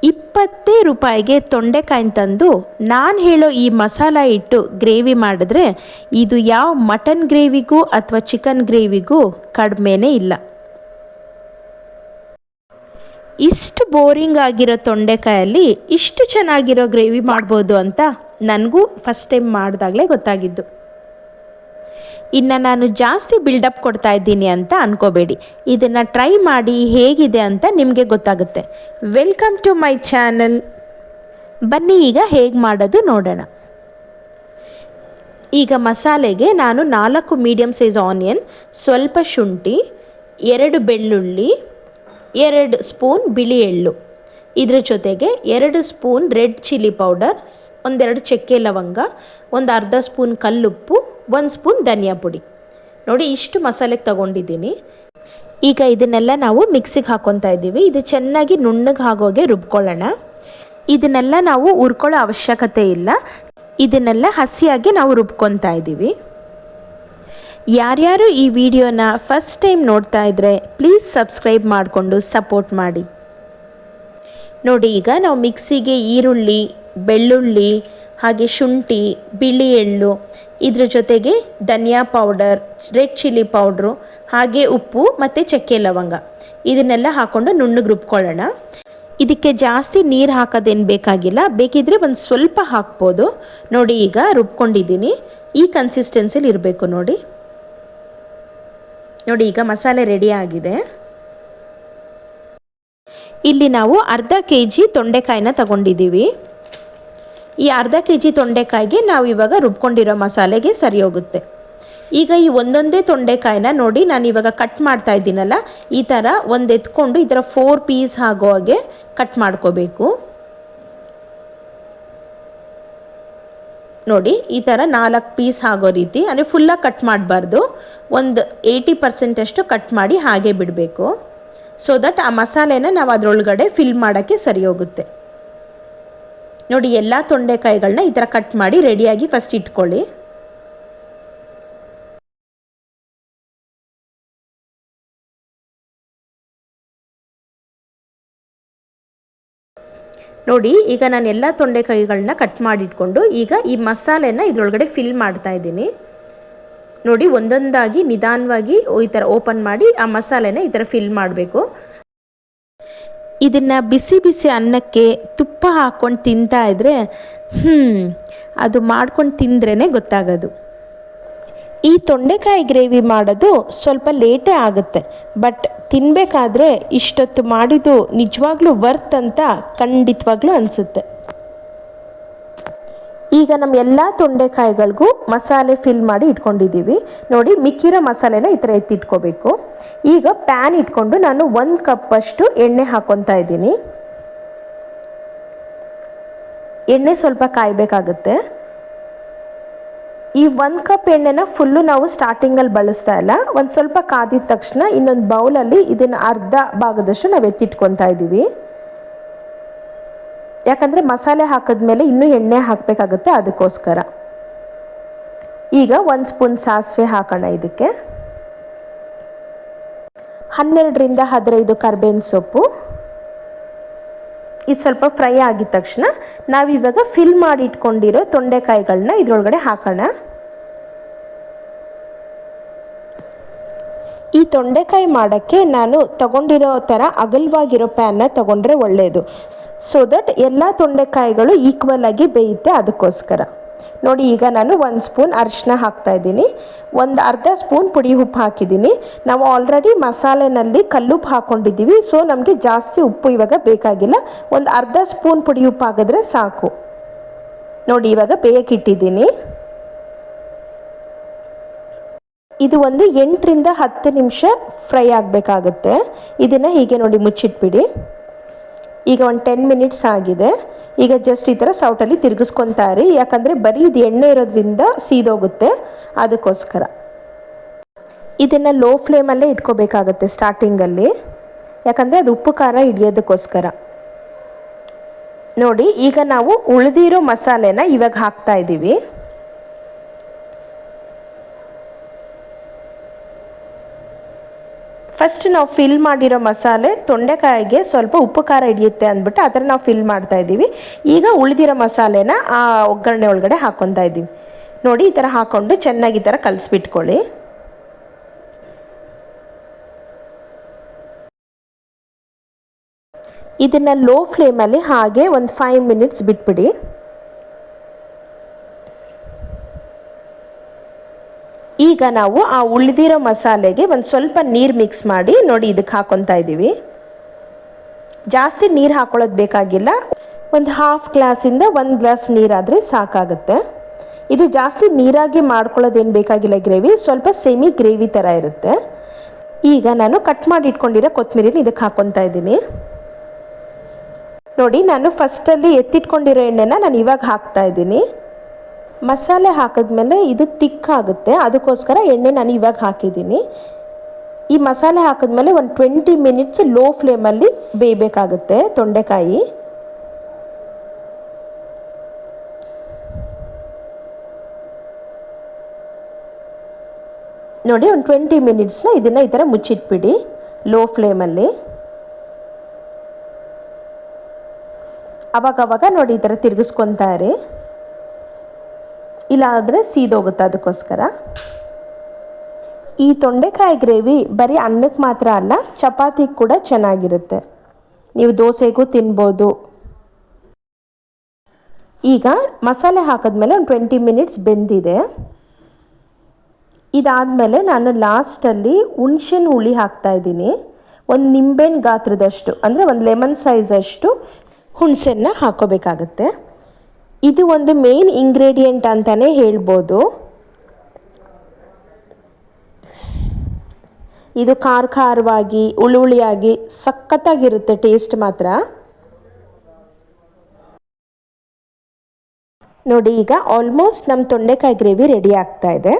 20 ರೂಪಾಯಿಗೆ ತೊಂಡೆಕಾಯಿ ತಂದು ನಾನು ಹೇಳೋ ಈ ಮಸಾಲ ಇಟ್ಟು ಗ್ರೇವಿ ಮಾಡಿದ್ರೆ ಇದು ಯಾವ ಮಟನ್ ಗ್ರೇವಿಗೂ ಅಥವಾ ಚಿಕನ್ ಗ್ರೇವಿಗೂ ಕಡಿಮೆನೇ ಇಲ್ಲ. ಇಷ್ಟು ಬೋರಿಂಗ್ ಆಗಿರೋ ತೊಂಡೆಕಾಯಲ್ಲಿ ಇಷ್ಟು ಚೆನ್ನಾಗಿರೋ ಗ್ರೇವಿ ಮಾಡ್ಬೋದು ಅಂತ ನನಗೂ ಫಸ್ಟ್ ಟೈಮ್ ಮಾಡಿದಾಗಲೇ ಗೊತ್ತಾಗಿದ್ದು. ಇನ್ನು ನಾನು ಜಾಸ್ತಿ ಬಿಲ್ಡಪ್ ಕೊಡ್ತಾ ಇದ್ದೀನಿ ಅಂತ ಅನ್ಕೋಬೇಡಿ, ಇದನ್ನು ಟ್ರೈ ಮಾಡಿ ಹೇಗಿದೆ ಅಂತ ನಿಮಗೆ ಗೊತ್ತಾಗುತ್ತೆ. Welcome to my channel. ಬನ್ನಿ ಈಗ ಹೇಗೆ ಮಾಡೋದು ನೋಡೋಣ. ಈಗ ಮಸಾಲೆಗೆ ನಾನು 4 ಮೀಡಿಯಮ್ ಸೈಜ್ ಆನಿಯನ್, ಸ್ವಲ್ಪ ಶುಂಠಿ, 2 ಬೆಳ್ಳುಳ್ಳಿ, 2 ಸ್ಪೂನ್ ಬಿಳಿ ಎಳ್ಳು, ಇದ್ರ ಜೊತೆಗೆ 2 ಸ್ಪೂನ್ ರೆಡ್ ಚಿಲ್ಲಿ ಪೌಡರ್, ಒಂದೆರಡು ಚಕ್ಕೆ ಲವಂಗ, ಒಂದು ಅರ್ಧ ಸ್ಪೂನ್ ಕಲ್ಲುಪ್ಪು, 1 ಸ್ಪೂನ್ ಧನಿಯಾ ಪುಡಿ. ನೋಡಿ ಇಷ್ಟು ಮಸಾಲೆಗೆ ತಗೊಂಡಿದ್ದೀನಿ. ಈಗ ಇದನ್ನೆಲ್ಲ ನಾವು ಮಿಕ್ಸಿಗೆ ಹಾಕ್ಕೊತಾ ಇದ್ದೀವಿ. ಇದು ಚೆನ್ನಾಗಿ ನುಣ್ಣಗೆ ಆಗೋಗೆ ರುಬ್ಕೊಳ್ಳೋಣ. ಇದನ್ನೆಲ್ಲ ನಾವು ಹುರ್ಕೊಳ್ಳೋ ಅವಶ್ಯಕತೆ ಇಲ್ಲ, ಇದನ್ನೆಲ್ಲ ಹಸಿಯಾಗಿ ನಾವು ರುಬ್ಕೊತಾ ಇದ್ದೀವಿ. ಯಾರ್ಯಾರು ಈ ವಿಡಿಯೋನ ಫಸ್ಟ್ ಟೈಮ್ ನೋಡ್ತಾ ಇದ್ದರೆ ಪ್ಲೀಸ್ ಸಬ್ಸ್ಕ್ರೈಬ್ ಮಾಡಿಕೊಂಡು ಸಪೋರ್ಟ್ ಮಾಡಿ. ನೋಡಿ ಈಗ ನಾವು ಮಿಕ್ಸಿಗೆ ಈರುಳ್ಳಿ, ಬೆಳ್ಳುಳ್ಳಿ, ಹಾಗೆ ಶುಂಠಿ, ಬಿಳಿ ಎಳ್ಳು, ಇದ್ರ ಜೊತೆಗೆ ಧನಿಯಾ ಪೌಡರ್, ರೆಡ್ ಚಿಲ್ಲಿ ಪೌಡ್ರು, ಹಾಗೆ ಉಪ್ಪು ಮತ್ತು ಚಕ್ಕೆ ಲವಂಗ ಇದನ್ನೆಲ್ಲ ಹಾಕ್ಕೊಂಡು ನುಣ್ಣಗೆ ರುಬ್ಕೊಳ್ಳೋಣ. ಇದಕ್ಕೆ ಜಾಸ್ತಿ ನೀರು ಹಾಕೋದೇನು ಬೇಕಾಗಿಲ್ಲ, ಬೇಕಿದ್ದರೆ ಒಂದು ಸ್ವಲ್ಪ ಹಾಕ್ಬೋದು. ನೋಡಿ ಈಗ ರುಬ್ಕೊಂಡಿದ್ದೀನಿ, ಈ ಕನ್ಸಿಸ್ಟೆನ್ಸಿಲಿ ಇರಬೇಕು. ನೋಡಿ ಈಗ ಮಸಾಲೆ ರೆಡಿ ಆಗಿದೆ. ಇಲ್ಲಿ ನಾವು ಅರ್ಧ kg ತೊಂಡೆಕಾಯಿನ ತಗೊಂಡಿದ್ದೀವಿ. ಈ ಅರ್ಧ kg ತೊಂಡೆಕಾಯಿಗೆ ನಾವು ಇವಾಗ ರುಬ್ಕೊಂಡಿರೋ ಮಸಾಲೆಗೆ ಸರಿ ಹೋಗುತ್ತೆ. ಈಗ ಈ ಒಂದೊಂದೇ ತೊಂಡೆಕಾಯಿನ ನೋಡಿ ನಾನು ಇವಾಗ ಕಟ್ ಮಾಡ್ತಾ ಇದ್ದೀನಲ್ಲ, ಈ ಥರ ಒಂದು ಎತ್ಕೊಂಡು ಈ ಥರ 4 ಪೀಸ್ ಆಗೋ ಹಾಗೆ ಕಟ್ ಮಾಡ್ಕೋಬೇಕು. ನೋಡಿ ಈ ಥರ 4 ಪೀಸ್ ಆಗೋ ರೀತಿ, ಅಂದರೆ ಫುಲ್ಲಾಗಿ ಕಟ್ ಮಾಡಬಾರ್ದು, ಒಂದು 80% ಅಷ್ಟು ಕಟ್ ಮಾಡಿ ಹಾಗೆ ಬಿಡಬೇಕು. ಸೊ ದಟ್ ಆ ಮಸಾಲೆನ ನಾವು ಅದರೊಳಗಡೆ ಫಿಲ್ ಮಾಡೋಕ್ಕೆ ಸರಿ ಹೋಗುತ್ತೆ. ನೋಡಿ ಎಲ್ಲ ತೊಂಡೆಕಾಯಿಗಳನ್ನ ಈ ಥರ ಕಟ್ ಮಾಡಿ ರೆಡಿಯಾಗಿ ಫಸ್ಟ್ ಇಟ್ಕೊಳ್ಳಿ. ನೋಡಿ ಈಗ ನಾನು ಎಲ್ಲ ತೊಂಡೆಕಾಯಿಗಳನ್ನ ಕಟ್ ಮಾಡಿ ಇಟ್ಕೊಂಡು ಈಗ ಈ ಮಸಾಲೆನ ಇದರೊಳಗಡೆ ಫಿಲ್ ಮಾಡ್ತಾ ಇದ್ದೀನಿ. ನೋಡಿ ಒಂದೊಂದಾಗಿ ನಿಧಾನವಾಗಿ ಈ ಥರ ಓಪನ್ ಮಾಡಿ ಆ ಮಸಾಲೆನ ಈ ಥರ ಫಿಲ್ ಮಾಡಬೇಕು. ಇದನ್ನು ಬಿಸಿ ಬಿಸಿ ಅನ್ನಕ್ಕೆ ತುಪ್ಪ ಹಾಕ್ಕೊಂಡು ತಿಂತಾ ಇದ್ದರೆ ಅದು ಮಾಡ್ಕೊಂಡು ತಿಂದ್ರೇ ಗೊತ್ತಾಗೋದು. ಈ ತೊಂಡೆಕಾಯಿ ಗ್ರೇವಿ ಮಾಡೋದು ಸ್ವಲ್ಪ ಲೇಟೇ ಆಗುತ್ತೆ, ಬಟ್ ತಿನ್ನಬೇಕಾದ್ರೆ ಇಷ್ಟೊತ್ತು ಮಾಡಿದ್ದು ನಿಜವಾಗ್ಲೂ ವರ್ತ್ ಅಂತ ಖಂಡಿತವಾಗ್ಲೂ ಅನಿಸುತ್ತೆ. ಈಗ ನಮ್ಮ ಎಲ್ಲ ತೊಂಡೆಕಾಯಿಗಳಿಗೂ ಮಸಾಲೆ ಫಿಲ್ ಮಾಡಿ ಇಟ್ಕೊಂಡಿದ್ದೀವಿ. ನೋಡಿ ಮಿಕ್ಕಿರೋ ಮಸಾಲೆನ ಈ ಥರ ಎತ್ತಿಟ್ಕೋಬೇಕು. ಈಗ ಪ್ಯಾನ್ ಇಟ್ಕೊಂಡು ನಾನು 1 ಕಪ್ಪಷ್ಟು ಎಣ್ಣೆ ಹಾಕ್ಕೊತಾ ಇದ್ದೀನಿ. ಎಣ್ಣೆ ಸ್ವಲ್ಪ ಕಾಯಬೇಕಾಗುತ್ತೆ. ಈ 1 ಕಪ್ ಎಣ್ಣೆನ ಫುಲ್ಲು ನಾವು ಸ್ಟಾರ್ಟಿಂಗಲ್ಲಿ ಬಳಸ್ತಾ ಇಲ್ಲ, ಒಂದು ಸ್ವಲ್ಪ ಕಾದಿದ ತಕ್ಷಣ ಇನ್ನೊಂದು ಬೌಲಲ್ಲಿ ಇದನ್ನು ಅರ್ಧ ಭಾಗದಷ್ಟು ನಾವು ಎತ್ತಿಟ್ಕೊತಾ ಇದ್ದೀವಿ. ಯಾಕಂದರೆ ಮಸಾಲೆ ಹಾಕಿದ್ಮೇಲೆ ಇನ್ನೂ ಎಣ್ಣೆ ಹಾಕಬೇಕಾಗುತ್ತೆ, ಅದಕ್ಕೋಸ್ಕರ. ಈಗ 1 ಸ್ಪೂನ್ ಸಾಸಿವೆ ಹಾಕೋಣ. ಇದಕ್ಕೆ 12ರಿಂದ 15 ಕರಿಬೇವಿನ ಸೊಪ್ಪು. ಇದು ಸ್ವಲ್ಪ ಫ್ರೈ ಆಗಿದ ತಕ್ಷಣ ನಾವಿವಾಗ ಫಿಲ್ ಮಾಡಿ ಇಟ್ಕೊಂಡಿರೋ ತೊಂಡೆಕಾಯಿಗಳನ್ನ ಇದರೊಳಗಡೆ ಹಾಕೋಣ. ಈ ತೊಂಡೆಕಾಯಿ ಮಾಡೋಕ್ಕೆ ನಾನು ತಗೊಂಡಿರೋ ಥರ ಅಗಲವಾಗಿರೋ ಪ್ಯಾನ್ನ ತಗೊಂಡ್ರೆ ಒಳ್ಳೆಯದು. ಸೊ ದಟ್ ಎಲ್ಲ ತೊಂಡೆಕಾಯಿಗಳು ಈಕ್ವಲ್ ಆಗಿ ಬೇಯುತ್ತೆ, ಅದಕ್ಕೋಸ್ಕರ. ನೋಡಿ ಈಗ ನಾನು 1 ಸ್ಪೂನ್ ಅರಿಶಿನ ಹಾಕ್ತಾಯಿದ್ದೀನಿ, ಒಂದು ಅರ್ಧ ಸ್ಪೂನ್ ಪುಡಿ ಉಪ್ಪು ಹಾಕಿದ್ದೀನಿ. ನಾವು ಆಲ್ರೆಡಿ ಮಸಾಲೆನಲ್ಲಿ ಕಲ್ಲುಪ್ಪು ಹಾಕ್ಕೊಂಡಿದ್ದೀವಿ, ಸೊ ನಮಗೆ ಜಾಸ್ತಿ ಉಪ್ಪು ಇವಾಗ ಬೇಕಾಗಿಲ್ಲ. ಒಂದು ಅರ್ಧ ಸ್ಪೂನ್ ಪುಡಿ ಉಪ್ಪು ಹಾಕಿದ್ರೆ ಸಾಕು. ನೋಡಿ ಇವಾಗ ಬೇಯಕ್ಕಿಟ್ಟಿದ್ದೀನಿ. ಇದು ಒಂದು 8ರಿಂದ 10 ನಿಮಿಷ ಫ್ರೈ ಆಗಬೇಕಾಗುತ್ತೆ. ಇದನ್ನು ಹೀಗೆ ನೋಡಿ ಮುಚ್ಚಿಟ್ಬಿಡಿ. ಈಗ ಒಂದು 10 ಮಿನಿಟ್ಸ್ ಆಗಿದೆ. ಈಗ ಜಸ್ಟ್ ಈ ಥರ ಸೌಟಲ್ಲಿ ತಿರುಗಿಸ್ಕೊತಾ ಇರಿ, ಯಾಕಂದರೆ ಬರೀ ಇದು ಎಣ್ಣೆ ಇರೋದ್ರಿಂದ ಸೀದೋಗುತ್ತೆ, ಅದಕ್ಕೋಸ್ಕರ. ಇದನ್ನು ಲೋ ಫ್ಲೇಮಲ್ಲೇ ಇಟ್ಕೋಬೇಕಾಗತ್ತೆ ಸ್ಟಾರ್ಟಿಂಗಲ್ಲಿ, ಯಾಕಂದರೆ ಅದು ಉಪ್ಪು ಖಾರ ಹಿಡಿಯೋದಕ್ಕೋಸ್ಕರ. ನೋಡಿ ಈಗ ನಾವು ಉಳಿದಿರೋ ಮಸಾಲೆನ ಇವಾಗ ಹಾಕ್ತಾ ಇದ್ದೀವಿ. ಫಸ್ಟ್ ನಾವು ಫಿಲ್ ಮಾಡಿರೋ ಮಸಾಲೆ ತೊಂಡೆಕಾಯಿಗೆ ಸ್ವಲ್ಪ ಉಪ್ಪು ಖಾರ ಹಿಡಿಯುತ್ತೆ ಅಂದ್ಬಿಟ್ಟು ಆ ಥರ ನಾವು ಫಿಲ್ ಮಾಡ್ತಾ ಇದ್ದೀವಿ. ಈಗ ಉಳಿದಿರೋ ಮಸಾಲೆನ ಆ ಒಗ್ಗರಣೆ ಒಳಗಡೆ ಹಾಕ್ಕೊತಾ ಇದ್ದೀವಿ. ನೋಡಿ ಈ ಥರ ಹಾಕ್ಕೊಂಡು ಚೆನ್ನಾಗಿ ಈ ಥರ ಕಲಿಸ್ಬಿಟ್ಕೊಳ್ಳಿ. ಇದನ್ನು ಲೋ ಫ್ಲೇಮಲ್ಲಿ ಹಾಗೆ ಒಂದು 5 ಮಿನಿಟ್ಸ್ ಬಿಟ್ಬಿಡಿ. ಈಗ ನಾವು ಆ ಉಳಿದಿರೋ ಮಸಾಲೆಗೆ ಒಂದು ಸ್ವಲ್ಪ ನೀರು ಮಿಕ್ಸ್ ಮಾಡಿ ನೋಡಿ ಇದಕ್ಕೆ ಹಾಕ್ಕೊತಾ ಇದ್ದೀವಿ. ಜಾಸ್ತಿ ನೀರು ಹಾಕ್ಕೊಳ್ಳೋದು ಬೇಕಾಗಿಲ್ಲ. ಒಂದು ಹಾಫ್ ಗ್ಲಾಸಿಂದ 1 ಗ್ಲಾಸ್ ನೀರಾದರೆ ಸಾಕಾಗುತ್ತೆ. ಇದು ಜಾಸ್ತಿ ನೀರಾಗಿ ಮಾಡ್ಕೊಳ್ಳೋದೇನು ಬೇಕಾಗಿಲ್ಲ. ಗ್ರೇವಿ ಸ್ವಲ್ಪ ಸೆಮಿ ಗ್ರೇವಿ ಥರ ಇರುತ್ತೆ. ಈಗ ನಾನು ಕಟ್ ಮಾಡಿ ಇಟ್ಕೊಂಡಿರೋ ಕೊತ್ತಂಬರಿನ ಇದಕ್ಕೆ ಹಾಕ್ಕೊತಾ ಇದ್ದೀನಿ. ನೋಡಿ ನಾನು ಫಸ್ಟಲ್ಲಿ ಎತ್ತಿಟ್ಕೊಂಡಿರೋ ಎಣ್ಣೆನ ನಾನು ಇವಾಗ ಹಾಕ್ತಾ ಇದ್ದೀನಿ. ಮಸಾಲೆ ಹಾಕಿದ್ಮೇಲೆ ಇದು ತಿಕ್ಕಾಗುತ್ತೆ, ಅದಕ್ಕೋಸ್ಕರ ಎಣ್ಣೆ ನಾನು ಇವಾಗ ಹಾಕಿದ್ದೀನಿ. ಈ ಮಸಾಲೆ ಹಾಕಿದ್ಮೇಲೆ ಒಂದು 20 ಮಿನಿಟ್ಸ್ ಲೋ ಫ್ಲೇಮಲ್ಲಿ ಬೇಯಬೇಕಾಗುತ್ತೆ ತೊಂಡೆಕಾಯಿ. ನೋಡಿ ಒಂದು 20 ಮಿನಿಟ್ಸ್ನ ಇದನ್ನು ಈ ಥರ ಮುಚ್ಚಿಟ್ಬಿಡಿ ಲೋ ಫ್ಲೇಮಲ್ಲಿ. ಅವಾಗವಾಗ ನೋಡಿ ಈ ಥರ ತಿರುಗಿಸ್ಕೊತಾ ಇರಿ, ಇಲ್ಲ ಆದರೆ ಸೀದೋಗುತ್ತೆ. ಅದಕ್ಕೋಸ್ಕರ ಈ ತೊಂಡೆಕಾಯಿ ಗ್ರೇವಿ ಬರೀ ಅನ್ನಕ್ಕೆ ಮಾತ್ರ ಅಲ್ಲ, ಚಪಾತಿಗೆ ಕೂಡ ಚೆನ್ನಾಗಿರುತ್ತೆ. ನೀವು ದೋಸೆಗೂ ತಿನ್ಬೋದು. ಈಗ ಮಸಾಲೆ ಹಾಕಿದ್ಮೇಲೆ ಒಂದು 20 ಮಿನಿಟ್ಸ್ ಬೆಂದಿದೆ. ಇದಾದಮೇಲೆ ನಾನು ಲಾಸ್ಟಲ್ಲಿ ಹುಣಸೆಹಣ್ಣು ಹುಳಿ ಹಾಕ್ತಾಯಿದ್ದೀನಿ. ಒಂದು ನಿಂಬೆಹಣ್ಣು ಗಾತ್ರದಷ್ಟು, ಅಂದರೆ ಒಂದು ಲೆಮನ್ ಸೈಜಷ್ಟು ಹುಣಸೆಹಣ್ಣು ಹಾಕ್ಕೋಬೇಕಾಗತ್ತೆ. ಇದು ಒಂದು ಮೇನ್ ಇಂಗ್ರೀಡಿಯೆಂಟ್ ಅಂತಲೇ ಹೇಳ್ಬೋದು. ಇದು ಖಾರವಾಗಿ ಹುಳಿಯಾಗಿ ಸಖತ್ತಾಗಿರುತ್ತೆ ಟೇಸ್ಟ್ ಮಾತ್ರ. ನೋಡಿ ಈಗ ಆಲ್ಮೋಸ್ಟ್ ನಮ್ಮ ತೊಂಡೆಕಾಯಿ ಗ್ರೇವಿ ರೆಡಿ ಆಗ್ತಾ ಇದೆ.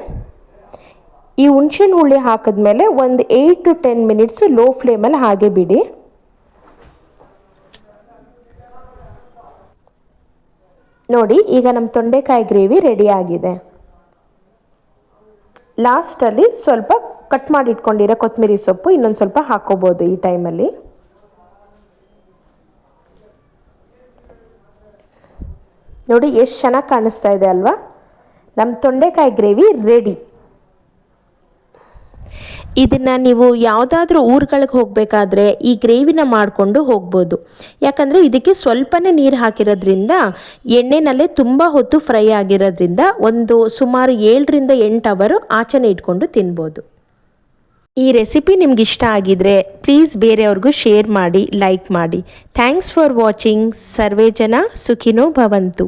ಈ ಹುಣಸೆಹಣ್ಣು ಹುಳಿ ಹಾಕಿದ್ಮೇಲೆ ಒಂದು 8 to 10 ಮಿನಿಟ್ಸು ಲೋ ಫ್ಲೇಮಲ್ಲಿ ಹಾಗೆ ಬಿಡಿ. ನೋಡಿ ಈಗ ನಮ್ಮ ತೊಂಡೆಕಾಯಿ ಗ್ರೇವಿ ರೆಡಿ ಆಗಿದೆ. ಲಾಸ್ಟಲ್ಲಿ ಸ್ವಲ್ಪ ಕಟ್ ಮಾಡಿ ಇಟ್ಕೊಂಡಿರೋ ಕೊತ್ತಂಬರಿ ಸೊಪ್ಪು ಇನ್ನೊಂದು ಸ್ವಲ್ಪ ಹಾಕ್ಕೋಬೋದು ಈ ಟೈಮಲ್ಲಿ. ನೋಡಿ ಎಷ್ಟು ಚೆನ್ನಾಗಿ ಕಾಣಿಸ್ತಾ ಇದೆ ಅಲ್ವಾ? ನಮ್ಮ ತೊಂಡೆಕಾಯಿ ಗ್ರೇವಿ ರೆಡಿ. ಇದನ್ನು ನೀವು ಯಾವುದಾದ್ರೂ ಊರುಗಳಿಗೆ ಹೋಗಬೇಕಾದ್ರೆ ಈ ಗ್ರೇವಿನ ಮಾಡಿಕೊಂಡು ಹೋಗ್ಬೋದು. ಯಾಕಂದರೆ ಇದಕ್ಕೆ ಸ್ವಲ್ಪನೇ ನೀರು ಹಾಕಿರೋದ್ರಿಂದ ಎಣ್ಣೆನಲ್ಲೇ ತುಂಬ ಹೊತ್ತು ಫ್ರೈ ಆಗಿರೋದ್ರಿಂದ ಒಂದು ಸುಮಾರು 7ರಿಂದ 8 ಅವರು ಆಚೆನೇ ಇಟ್ಕೊಂಡು ತಿನ್ಬೋದು. ಈ ರೆಸಿಪಿ ನಿಮ್ಗೆ ಇಷ್ಟ ಆಗಿದ್ರೆ ಪ್ಲೀಸ್ ಬೇರೆಯವ್ರಿಗೂ ಶೇರ್ ಮಾಡಿ, ಲೈಕ್ ಮಾಡಿ. Thanks for watching. ಸರ್ವೇ ಜನ ಸುಖಿನೋ ಭವಂತು.